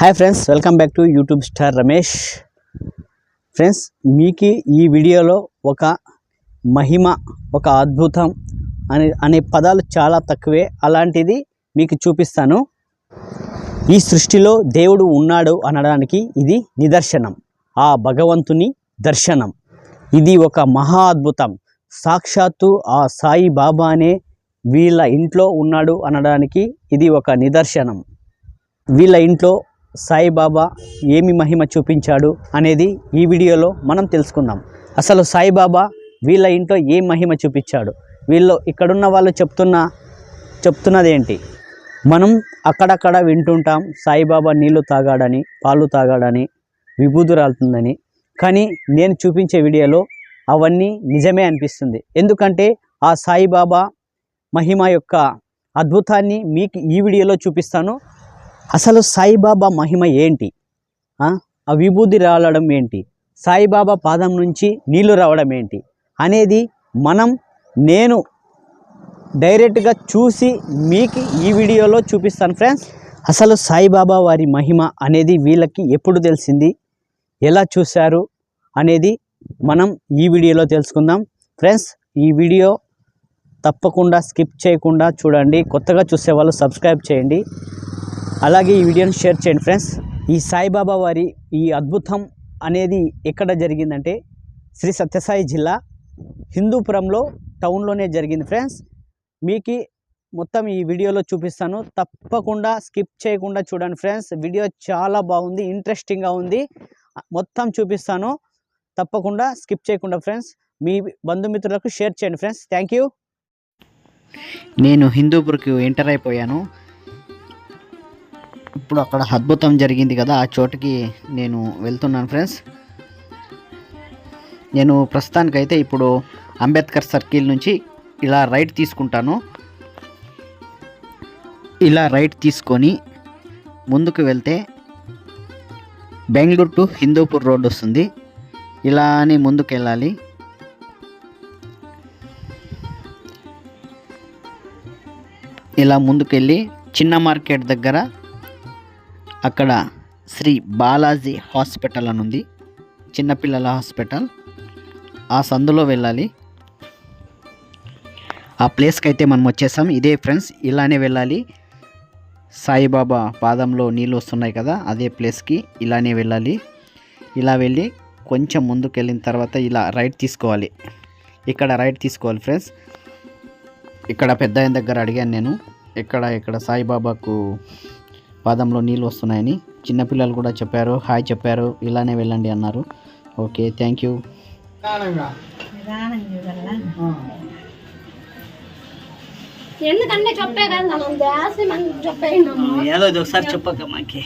Hi friends, welcome back to YouTube star Ramesh. Friends, మీకు ఈ వీడియోలో ఒక మహిమ, ఒక అద్భుతం అనే పదాలు చాలా తక్కువే, అలాంటిది మీకు చూపిస్తాను. ఈ సృష్టిలో దేవుడు ఉన్నాడు అనడానికి ఇది నిదర్శనం, ఆ భగవంతుని దర్శనం. ఇది ఒక మహా అద్భుతం. సాక్షాత్తు ఆ సాయి బాబానే వీళ్ళ ఇంట్లో ఉన్నాడు అనడానికి ఇది ఒక నిదర్శనం. వీళ్ళ ఇంట్లో సాయిబాబా ఏమి మహిమ చూపించాడు అనేది ఈ వీడియోలో మనం తెలుసుకుందాం. అసలు సాయిబాబా వీళ్ళ ఇంట్లో ఏం మహిమ చూపించాడు, వీళ్ళు ఇక్కడున్న వాళ్ళు చెప్తున్నది ఏంటి? మనం అక్కడక్కడ వింటుంటాం, సాయిబాబా నీళ్లు తాగాడని, పాలు తాగాడని, విభూది రాలుతుందని. కానీ నేను చూపించే వీడియోలో అవన్నీ నిజమే అనిపిస్తుంది. ఎందుకంటే ఆ సాయిబాబా మహిమ యొక్క అద్భుతాన్ని మీకు ఈ వీడియోలో చూపిస్తాను. అసలు సాయిబాబా మహిమ ఏంటి, ఆ విభూది రావడం ఏంటి, సాయిబాబా పాదం నుంచి నీళ్లు రావడం ఏంటి అనేది నేను డైరెక్ట్గా చూసి మీకు ఈ వీడియోలో చూపిస్తాను. ఫ్రెండ్స్, అసలు సాయిబాబా వారి మహిమ అనేది వీళ్ళకి ఎప్పుడు తెలిసింది, ఎలా చూశారు అనేది మనం ఈ వీడియోలో తెలుసుకుందాం. ఫ్రెండ్స్, ఈ వీడియో తప్పకుండా స్కిప్ చేయకుండా చూడండి. కొత్తగా చూసేవాళ్ళు సబ్స్క్రైబ్ చేయండి, అలాగే ఈ వీడియోని షేర్ చేయండి. ఫ్రెండ్స్, ఈ సాయిబాబా వారి ఈ అద్భుతం అనేది ఎక్కడ జరిగిందంటే శ్రీ సత్యసాయి జిల్లా హిందూపురంలో టౌన్లోనే జరిగింది. ఫ్రెండ్స్, మీకు మొత్తం ఈ వీడియోలో చూపిస్తాను, తప్పకుండా స్కిప్ చేయకుండా చూడండి. ఫ్రెండ్స్, వీడియో చాలా బాగుంది, ఇంట్రెస్టింగ్గా ఉంది, మొత్తం చూపిస్తాను, తప్పకుండా స్కిప్ చేయకుండా ఫ్రెండ్స్ మీ బంధుమిత్రులకు షేర్ చేయండి. Friends, thank you. నేను హిందూపూర్కి ఎంటర్ అయిపోయాను. ఇప్పుడు అక్కడ అద్భుతం జరిగింది కదా, ఆ చోటుకి నేను వెళ్తున్నాను. ఫ్రెండ్స్, నేను ప్రస్తుతానికైతే ఇప్పుడు అంబేద్కర్ సర్కిల్ నుంచి ఇలా రైట్ తీసుకుంటాను. ఇలా రైట్ తీసుకొని ముందుకు వెళ్తే బెంగళూరు టు హిందూపూర్ రోడ్ వస్తుంది. ఇలానే ముందుకు వెళ్ళాలి. ఇలా ముందుకెళ్ళి చిన్న మార్కెట్ దగ్గర అక్కడ శ్రీ బాలాజీ హాస్పిటల్ అని ఉంది, చిన్నపిల్లల హాస్పిటల్. ఆ సందులో వెళ్ళాలి. ఆ ప్లేస్కి అయితే మనం వచ్చేసాం. ఇదే ఫ్రెండ్స్, ఇలానే వెళ్ళాలి. సాయిబాబా పాదంలో నీళ్ళు వస్తున్నాయి కదా, అదే ప్లేస్కి ఇలానే వెళ్ళాలి. ఇలా వెళ్ళి కొంచెం ముందుకు వెళ్ళిన తర్వాత ఇలా రైట్ తీసుకోవాలి. ఇక్కడ రైట్ తీసుకోవాలి. ఫ్రెండ్స్, ఇక్కడ పెద్ద ఆయన దగ్గర అడిగాను నేను, ఇక్కడ సాయిబాబాకు పాదంలో నీళ్ళు వస్తున్నాయని. చిన్నపిల్లలు కూడా చెప్పారు, హాయ్ చెప్పారు, ఇలానే వెళ్ళండి అన్నారు. Okay, thank you. ఎందుకంటే చెప్పే కదా, ఏదో ఒకసారి చెప్పక మాకి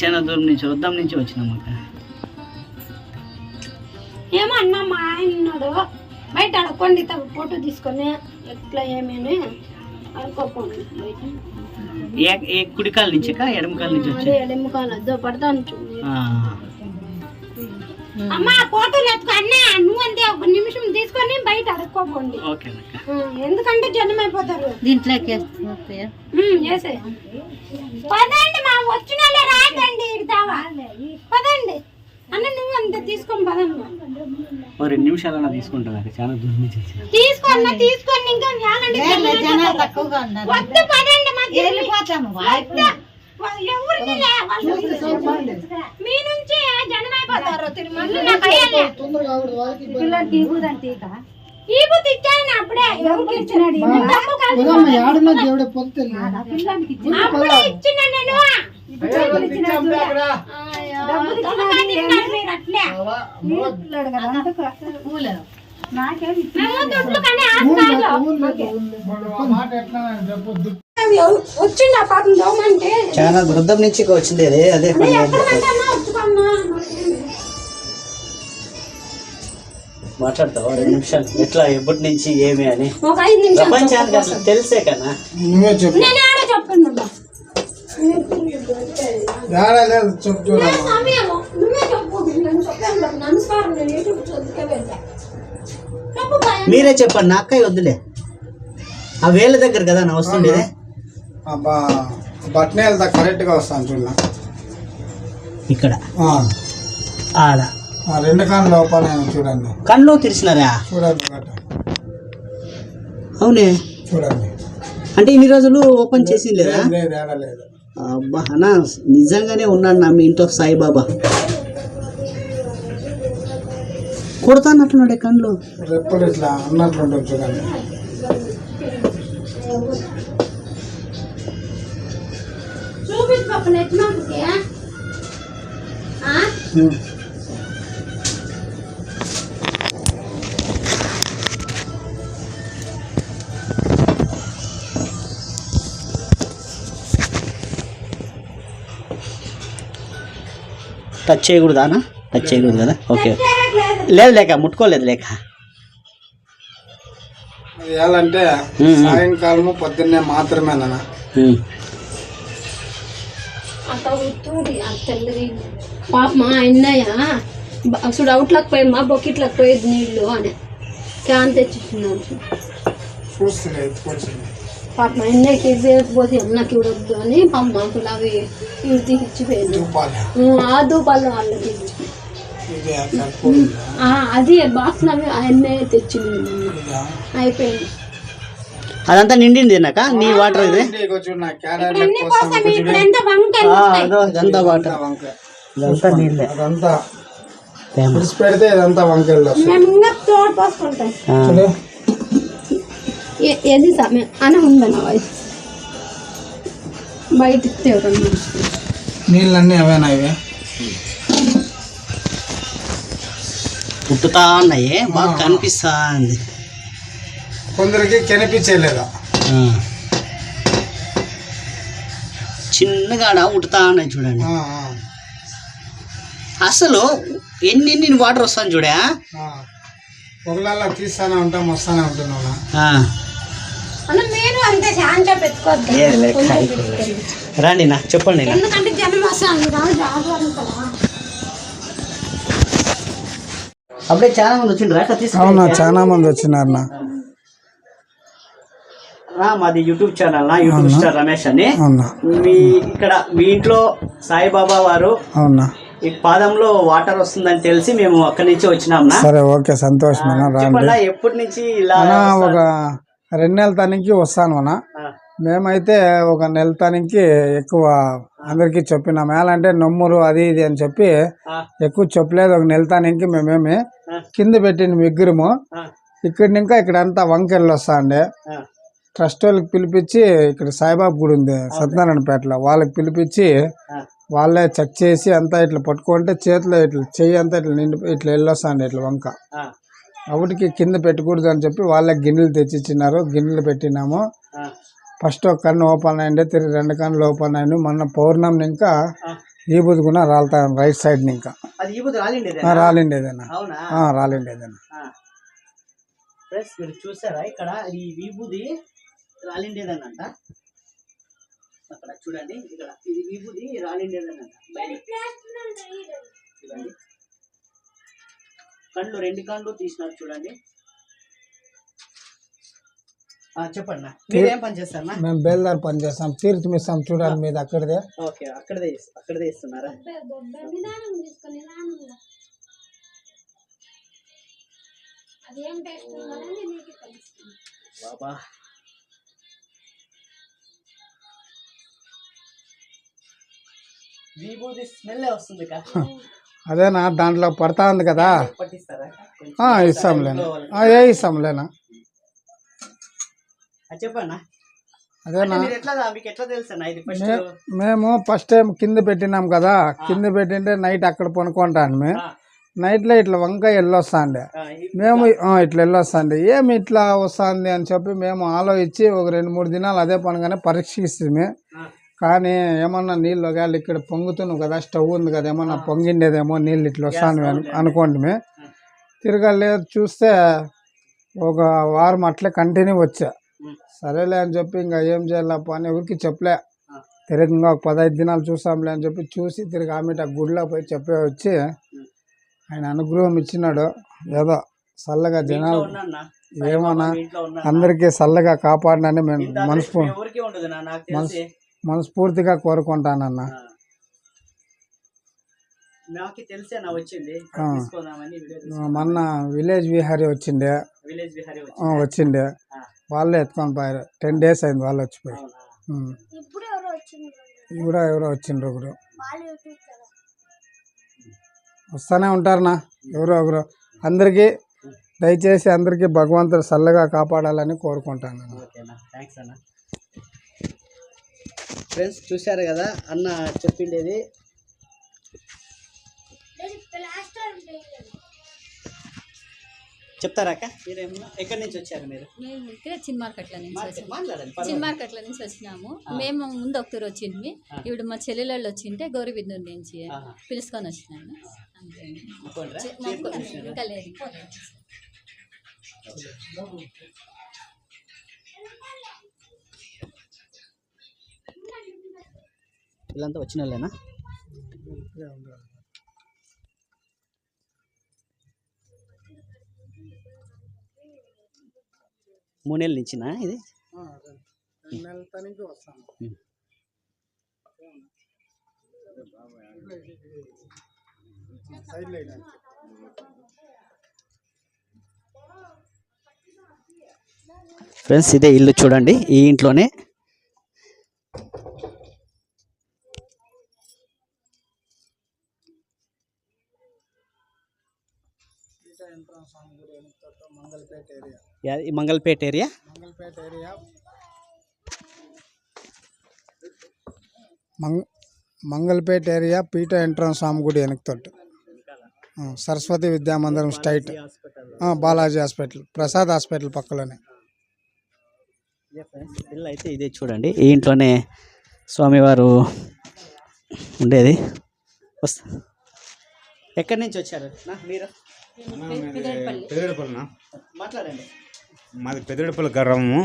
చాలా దూరం నుంచి వద్దాం నుంచి వచ్చినామక్క. ఏమో అన్న మా ఆయన ఉన్నాడు బయట, అడగండి ఫోటో తీసుకొని ఎట్లా ఏమేమి అనుకోకండి. కుడికాల నుంచి ఎడమకాల నుంచి వచ్చి ఎడమకాల పడతాను చూడండి. అమ్మ ఫోటోలు ఎత్తుకో అన్న, నువ్వంతే ఒక నిమిషం తీసుకొని బయట అడుక్కోపోండి, ఎందుకంటే జనం అయిపోతారు. దీంట్లోకి చేసే పదండి, మా వచ్చిన రాదండి, ఇడతావా పదండి అన్న, నువ్వు అంతే తీసుకొని పదమ్మా. 2 నిమిషాలన్నా తీసుకుంటాను, చాలా దూరం నుంచి తీసుకోండి తీసుకొని ఇంకా వద్దు పదండి, మీ నుంచి జనం అయిపోతారు. ఈబుద్ధి ఇచ్చాను అప్పుడే, ఎవరికి ఇచ్చినాడు అప్పుడే ఇచ్చిన నేను. వచ్చింది ఆ పాపం దోమంటే చాలా వృద్ధం నుంచి వచ్చింది. అదే మాట్లాడతావా 2 నిమిషాలు, ఎట్లా ఎప్పటి నుంచి ఏమి అని ప్రపంచానికి అసలు తెలిసే కదా. మీరే చెప్పండి, నా అక్కయ్య వద్దులే, ఆ వేళ్ళ దగ్గర కదా నా వస్తుండేది. బట్నే వెళ్తా కరెక్ట్గా వస్తాను చూడన్నా. ఇక్కడ ఆడ రెండు కళ్ళు లోపల చూడండి. కళ్ళు తెరిచినారా? చూడండి అవునే చూడండి. అంటే ఇన్ని రోజులు ఓపెన్ చేసి లేదా? లేదు. అబ్బా అన్నా నిజంగానే ఉన్నాడు నా మీ ఇంట్లో సాయిబాబా. కొడతానట్టున్నాడే కళ్ళు. రెప్పలు ఇట్లా అన్నట్లుంటుంది చూడండి. టచ్ చేయకూడదానా? టచ్ చేయకూడదు కదా? ఓకే లేదు లేక ముట్టుకోలేదు లేక. అది ఎలాంటే సాయంకాలము పొద్దున్నే మాత్రమేనా. పాప మా అన్నయ్య అసలు అవుట్లోకి పోయి మా బొక్కిట్లోకి పోయేది నీళ్ళు అని క్యాన్ తెచ్చిచ్చినారు. పాప మా అన్నయ్యకి పోతే అన్నకి ఇవ్వద్దు అని పాప మాకు అవి ఇవి తీసిచ్చిపోయింది. ఆ దూపాలు వాళ్ళకి అది బాక్స్ అవి అన్నయ్య తెచ్చింది. అయిపోయింది. అదంతా నిండింది నాక నీ వాటర్ ఇది. పెడితే ఇదంతా వంకాయలు తోడు పోసుకుంటాం. ఏది సమయం అని ఉందన్న వయసు బయట నీళ్ళన్నీ అవేనా ఇవే పుట్టుతా ఉన్నాయి. బాగా కనిపిస్తా ఉంది. కొందరికి కనిపించలేదా? చిన్నగా ఉట్టుతా ఉన్నాయి చూడండి. అసలు ఎన్ని వాటర్ వస్తాను చూడా. ఒకళ్ళ తీస్తానే ఉంటాం వస్తానే ఉంటున్నా. రండి నా చెప్పండి. ఎందుకంటే జనం వస్తాను అప్పుడే చాలా మంది వచ్చిండ్రు. అవునా, చాలా మంది వచ్చినారు. మాది యూట్యూబ్ ఛానల్ నా యూట్యూబ్ స్టార్ రమేష్ అని. మీ ఇంట్లో సాయిబాబా వారు ఈ పాదంలో వాటర్ వస్తుందని తెలిసి మేము అక్కడి నుంచి వచ్చినాం. సరే ఓకే, సంతోషం. ఎప్పటి నుంచి ఇలా? ఒక 2 నెలల తనకి వస్తాను అన్న. మేమైతే ఒక నెల తనకి ఎక్కువ అందరికి చెప్పినాం. ఎలాంటే నమ్మురు అది ఇది అని చెప్పి ఎక్కువ చెప్పలేదు. ఒక నెల తనకి మేమేమి కింద పెట్టిన ముగ్గురము ఇక్కడి ఇంకా ఇక్కడంతా వంకెళ్ళు వస్తా అండి. ట్రస్ట్ వాళ్ళకి పిలిపించి ఇక్కడ సాయిబాబా గుడి ఉంది సత్యనారాయణపేటలో, వాళ్ళకి పిలిపించి వాళ్ళే చెక్ చేసి అంతా ఇట్లా పట్టుకుంటే చేతిలో ఇట్లా చెయ్యి అంతా ఇట్లా నిండి ఇట్లా వెళ్ళొస్తాండి ఇట్లా వంక. ఒకటికి కింద పెట్టకూడదు అని చెప్పి వాళ్ళే గిన్నెలు తెచ్చిచ్చినారు. గిన్నెలు పెట్టినాము. ఫస్ట్ ఒక కన్ను ఓపెన్ అయ్యిండే, తిరిగి 2 కన్నులు ఓపెన్ అయ్యింది. మొన్న పౌర్ణమి ఇంకా ఈ బుద్ధుకున్న రాలుతా రైట్ సైడ్ ఇంకా రాలిండేదేనా రాలిండేదేనా. మీరు చూసారా ఇక్కడ ఈ విభూది రాలిండేదనంట. అక్కడ చూడండి, ఇక్కడ ఇది విభూది రాలిండేదనంట. చూడండి కళ్ళు 2 కళ్ళు తీసినారు చూడండి. చెప్పండి, మీరేం పని చేస్తారు? మేము బేల్దార్ పని చేస్తాం, తీర్థం ఇస్తాం చూడండి. మీద అక్కడదే. ఓకే, అక్కడదే ఇస్తున్నారా? బాబా విభూది స్మెల్ వస్తుంది. అదేనా, దాంట్లో పడతా ఉంది కదా. ఇస్తాంలేనా, ఇస్తాంలేనా. చెప్పన్నా, అదేనా. మీకు ఎట్లా తెలుసా ఇది? మేము ఫస్ట్ టైం కింద పెట్టినాం కదా. కింద పెట్టింటే నైట్ అక్కడ పనుకుంటాను. నైట్లో ఇట్లా వంకాయ వెళ్ళొస్తాండే. మేము ఇట్లా వెళ్ళొస్తాండి. ఏమి ఇట్లా వస్తుంది అని చెప్పి మేము ఆలోచించి ఒక 2-3 దినాలు అదే పనిగానే పరీక్షిస్తే, కానీ ఏమన్నా నీళ్ళు ఒకవేళ ఇక్కడ పొంగుతున్నావు కదా, స్టవ్ ఉంది కదా, ఏమన్నా పొంగిండేదేమో నీళ్ళు ఇట్లా వస్తాను అనుకోండి. తిరగలేదు చూస్తే ఒక వారం అట్లే కంటిన్యూ వచ్చా. సరేలే అని చెప్పి ఇంకా ఏం చేయాలప్ప అని ఎవరికి చెప్పలే. తిరిగి ఇంకా ఒక 15 దినాలు చూస్తాంలే అని చెప్పి చూసి తిరిగి ఆమె గుడిలో పోయి చెప్పే వచ్చి ఆయన అనుగ్రహం ఇచ్చినాడు. ఏదో చల్లగా జనాలు ఏమన్నా అందరికీ చల్లగా కాపాడినని మేము మనస్ఫూర్తిగా కోరుకుంటానన్నా. నాకు తెలిసేనా వచ్చింది తీసుకోదామని మొన్న విలేజ్ విహారీ వచ్చిండే వచ్చిండే వాళ్ళే ఎత్తుకొని పోయారు. 10 days అయింది వాళ్ళు వచ్చిపోయి. ఇప్పుడు ఎవరో వచ్చిండ్రు ఒకరు వస్తూనే ఉంటారన్నా ఎవరో ఒకరు. అందరికీ దయచేసి అందరికీ భగవంతుడు చల్లగా కాపాడాలని కోరుకుంటాను. ఫ్రెండ్స్ చూశారు కదా అన్న చెప్పిండేది. చెప్తారా అక్క మీరేమన్నా? ఎక్కడి నుంచి వచ్చారు మీరు? మేము ఇక్కడ చిన్న మార్కెట్లో నుంచి మాట్లాడండి. చిన్న మార్కెట్లో నుంచి వచ్చినాము. మేము ముందు ఒకరు వచ్చింది, ఇప్పుడు మా చెల్లెళ్ళు వచ్చింటే గౌరవిద్నూరు నుంచి పిలుచుకొని వచ్చినాము. అంతే, ఇంకా లేదు. వీళ్ళంతా వచ్చిన వాళ్ళేనా? మూడేళ్ళ నుంచినా ఇది? 2 నెలల తనకి వస్తాను. ఫ్రెండ్స్ ఇదే ఇల్లు చూడండి. ఈ ఇంట్లోనే మంగళపేట ఏరియా మంగళపేట ఏరియా పీట ఎంట్రన్స్ స్వామి గుడి వెనక్తోటి Saraswati Vidyamandiram straight Balaji hospital Prasad hospital పక్కలోనే. ఇల్లు అయితే ఇదే చూడండి. ఈ ఇంట్లోనే స్వామివారు ఉండేది. ఎక్కడి నుంచి వచ్చారు మీరు? పెద్దపల్లి మాట్లాడండి. మాది పెద్దపల్లి గ్రామము.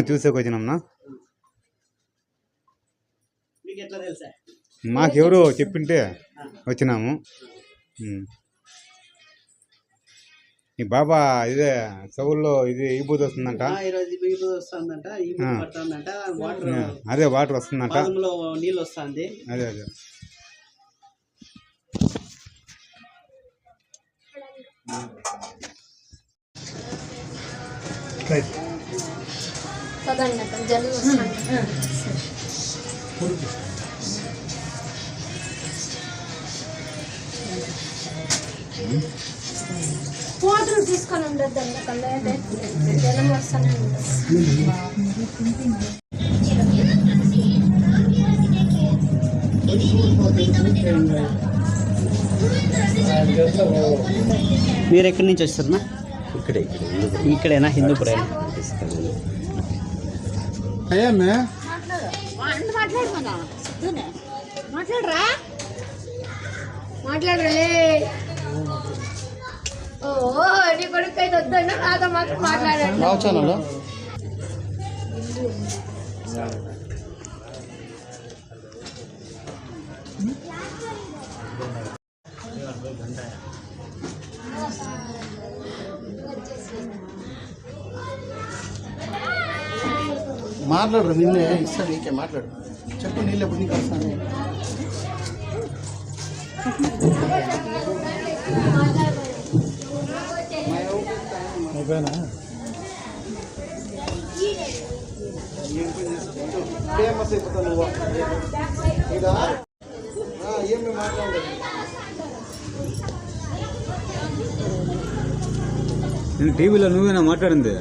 చూసేకి వచ్చినాంనా. మాకెవరు చెప్పింటే వచ్చినాము. ఈ బాబా ఇదే చెవుల్లో ఇది ఈబూది వస్తుందంట. అదే వాటర్ వస్తుందంట. నీళ్ళు వస్తుంది. అదే అదే ఫోటోలు తీసుకొని ఉండద్దు అందుకల్లే జనం వస్తానే ఉంటారు. మీరు ఎక్కడి నుంచి వస్తారన్నా? ఇక్కడేనా? హిందూపురేనా? మాట్లాడరా మాట్లాడలే. ఓ నీ కొడుకు అయితే వద్దన్నా నాతో మాత్రం మాట్లాడాలి. మాట్లాడరు నిన్నే ఇస్తాను నీకే మాట్లాడు చెప్పు. నీళ్ళు ఎప్పుడు నీకు వస్తాను. అయిపోయినా ఫేమస్ అయిపోతావు నువ్వు. ఏమి మాట్లాడలేదు. టీవీలో నువ్వేనా మాట్లాడింది?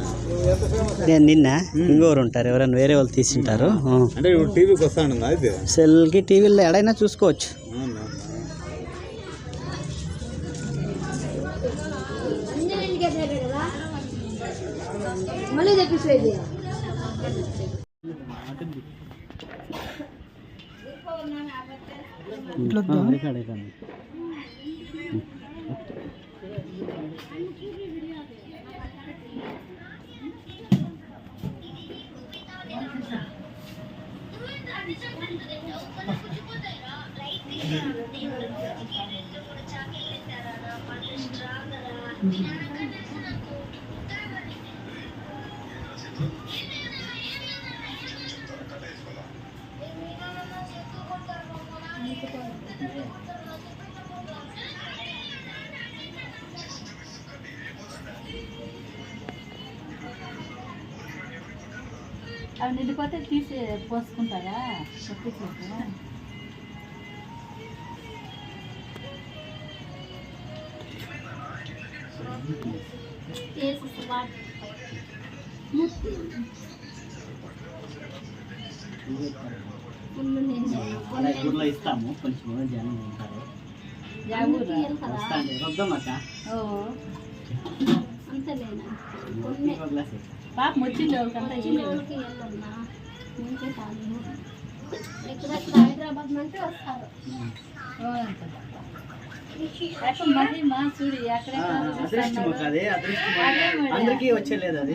నేను నిన్న ఇంకోరు ఉంటారు, ఎవరైనా వేరే వాళ్ళు తీసింటారు. అంటే టీవీకి వస్తాను అయితే సెల్కి టీవీలో ఎడైనా చూసుకోవచ్చు. మళ్ళీ తెప్పించేది అవి నిండిపోతే తీసి పోసుకుంటారా అలా ఊర్లో ఇస్తాము కొంచెం జనం ఉంటారు వస్తాండి వద్దాం అక్క పాప వచ్చింది ఎవరికంతా హైదరాబాద్ నుండి వస్తారు. మహిమ చూడు అదృష్టం అక్క, అదే అదృష్టం అందరికీ వచ్చేలేదు అది.